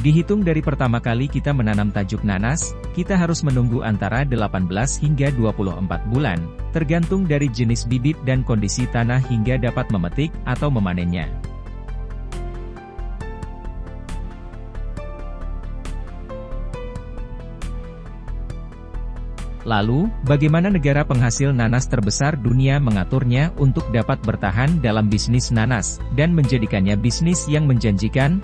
Dihitung dari pertama kali kita menanam tajuk nanas, kita harus menunggu antara 18 hingga 24 bulan, tergantung dari jenis bibit dan kondisi tanah hingga dapat memetik atau memanennya. Lalu, bagaimana negara penghasil nanas terbesar dunia mengaturnya untuk dapat bertahan dalam bisnis nanas, dan menjadikannya bisnis yang menjanjikan?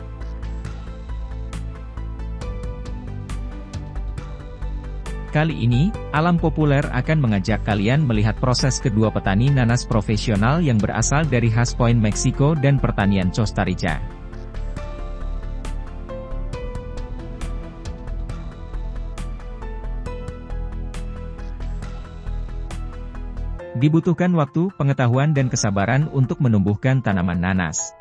Kali ini, Alam Populer akan mengajak kalian melihat proses kedua petani nanas profesional yang berasal dari Hass Point, Meksiko dan pertanian Costa Rica. Dibutuhkan waktu, pengetahuan dan kesabaran untuk menumbuhkan tanaman nanas.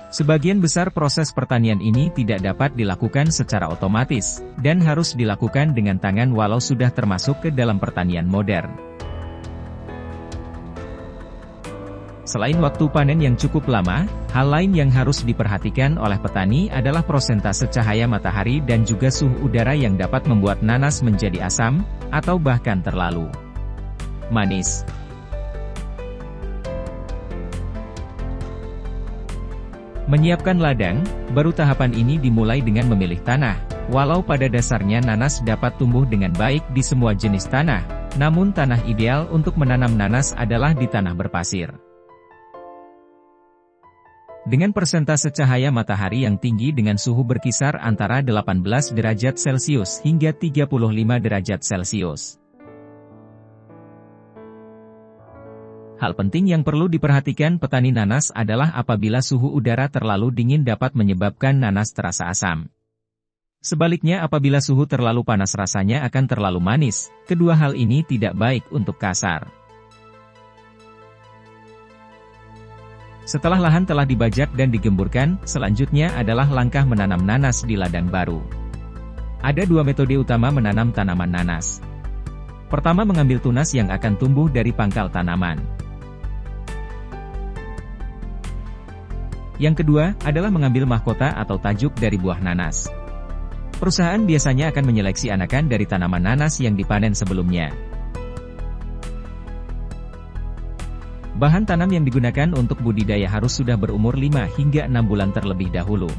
Sebagian besar proses pertanian ini tidak dapat dilakukan secara otomatis, dan harus dilakukan dengan tangan walau sudah termasuk ke dalam pertanian modern. Selain waktu panen yang cukup lama, hal lain yang harus diperhatikan oleh petani adalah prosentase cahaya matahari dan juga suhu udara yang dapat membuat nanas menjadi asam, atau bahkan terlalu manis. Menyiapkan ladang, baru tahapan ini dimulai dengan memilih tanah. Walau pada dasarnya nanas dapat tumbuh dengan baik di semua jenis tanah, namun tanah ideal untuk menanam nanas adalah di tanah berpasir. Dengan persentase cahaya matahari yang tinggi dengan suhu berkisar antara 18 derajat Celcius hingga 35 derajat Celcius. Hal penting yang perlu diperhatikan petani nanas adalah apabila suhu udara terlalu dingin dapat menyebabkan nanas terasa asam. Sebaliknya apabila suhu terlalu panas rasanya akan terlalu manis. Kedua hal ini tidak baik untuk kasar. Setelah lahan telah dibajak dan digemburkan, selanjutnya adalah langkah menanam nanas di ladang baru. Ada dua metode utama menanam tanaman nanas. Pertama, mengambil tunas yang akan tumbuh dari pangkal tanaman. Yang kedua, adalah mengambil mahkota atau tajuk dari buah nanas. Perusahaan biasanya akan menyeleksi anakan dari tanaman nanas yang dipanen sebelumnya. Bahan tanam yang digunakan untuk budidaya harus sudah berumur 5 hingga 6 bulan terlebih dahulu.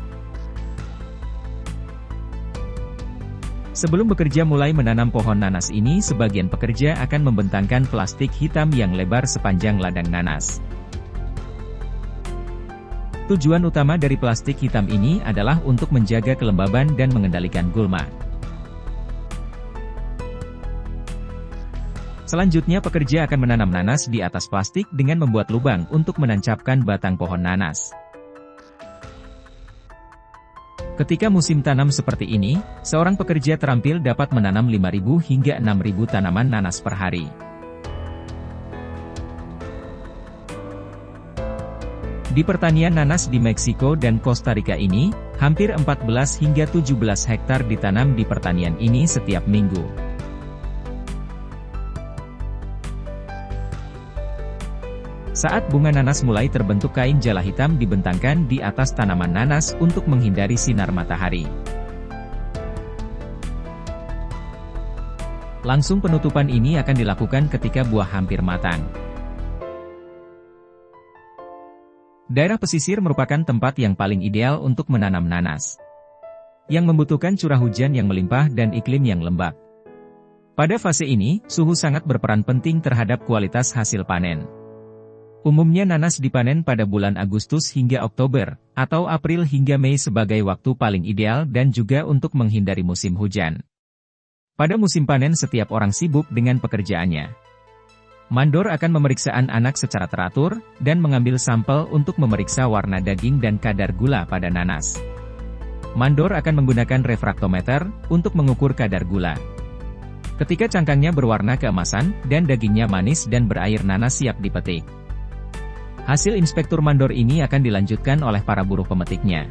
Sebelum bekerja mulai menanam pohon nanas ini, sebagian pekerja akan membentangkan plastik hitam yang lebar sepanjang ladang nanas. Tujuan utama dari plastik hitam ini adalah untuk menjaga kelembaban dan mengendalikan gulma. Selanjutnya pekerja akan menanam nanas di atas plastik dengan membuat lubang untuk menancapkan batang pohon nanas. Ketika musim tanam seperti ini, seorang pekerja terampil dapat menanam 5.000 hingga 6.000 tanaman nanas per hari. Di pertanian nanas di Meksiko dan Costa Rica ini, hampir 14 hingga 17 hektar ditanam di pertanian ini setiap minggu. Saat bunga nanas mulai terbentuk, kain jala hitam dibentangkan di atas tanaman nanas untuk menghindari sinar matahari. Langsung penutupan ini akan dilakukan ketika buah hampir matang. Daerah pesisir merupakan tempat yang paling ideal untuk menanam nanas, yang membutuhkan curah hujan yang melimpah dan iklim yang lembab. Pada fase ini, suhu sangat berperan penting terhadap kualitas hasil panen. Umumnya nanas dipanen pada bulan Agustus hingga Oktober, atau April hingga Mei sebagai waktu paling ideal dan juga untuk menghindari musim hujan. Pada musim panen setiap orang sibuk dengan pekerjaannya. Mandor akan memeriksa anak secara teratur, dan mengambil sampel untuk memeriksa warna daging dan kadar gula pada nanas. Mandor akan menggunakan refraktometer, untuk mengukur kadar gula. Ketika cangkangnya berwarna keemasan, dan dagingnya manis dan berair, nanas siap dipetik. Hasil inspektur mandor ini akan dilanjutkan oleh para buruh pemetiknya.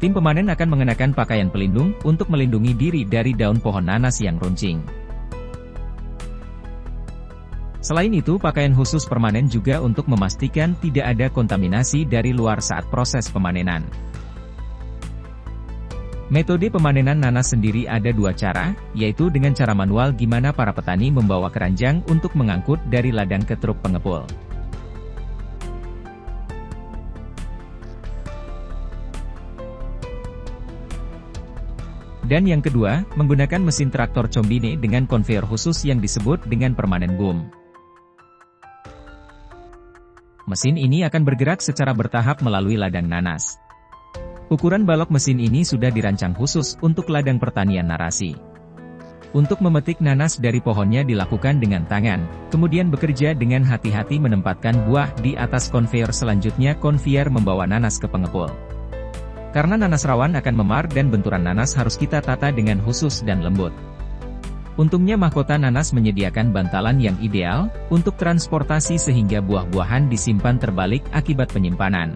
Tim pemanen akan mengenakan pakaian pelindung, untuk melindungi diri dari daun pohon nanas yang runcing. Selain itu, pakaian khusus permanen juga untuk memastikan tidak ada kontaminasi dari luar saat proses pemanenan. Metode pemanenan nanas sendiri ada dua cara, yaitu dengan cara manual gimana para petani membawa keranjang untuk mengangkut dari ladang ke truk pengepul. Dan yang kedua, menggunakan mesin traktor combine dengan konveyor khusus yang disebut dengan permanen boom. Mesin ini akan bergerak secara bertahap melalui ladang nanas. Ukuran balok mesin ini sudah dirancang khusus untuk ladang pertanian narasi. Untuk memetik nanas dari pohonnya dilakukan dengan tangan, kemudian bekerja dengan hati-hati menempatkan buah di atas konveyor, selanjutnya konveyor membawa nanas ke pengepul. Karena nanas rawan akan memar dan benturan nanas harus kita tata dengan khusus dan lembut. Untungnya mahkota nanas menyediakan bantalan yang ideal untuk transportasi sehingga buah-buahan disimpan terbalik akibat penyimpanan.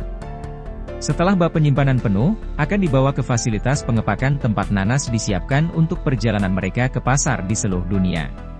Setelah bak penyimpanan penuh, akan dibawa ke fasilitas pengepakan tempat nanas disiapkan untuk perjalanan mereka ke pasar di seluruh dunia.